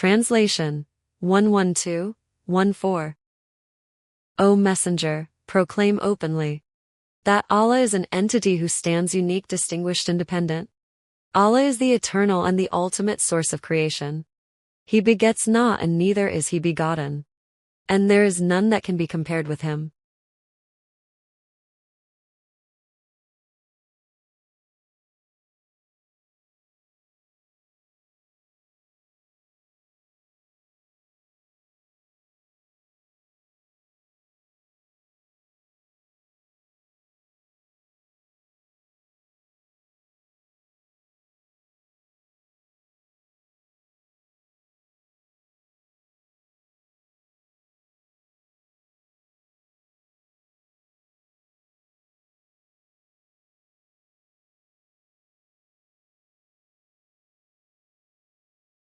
Translation 112:14. O Messenger, proclaim openly that Allah is an entity who stands unique, distinguished, independent. Allah is the eternal and the ultimate source of creation. He begets not, and neither is he begotten. And there is none that can be compared with him.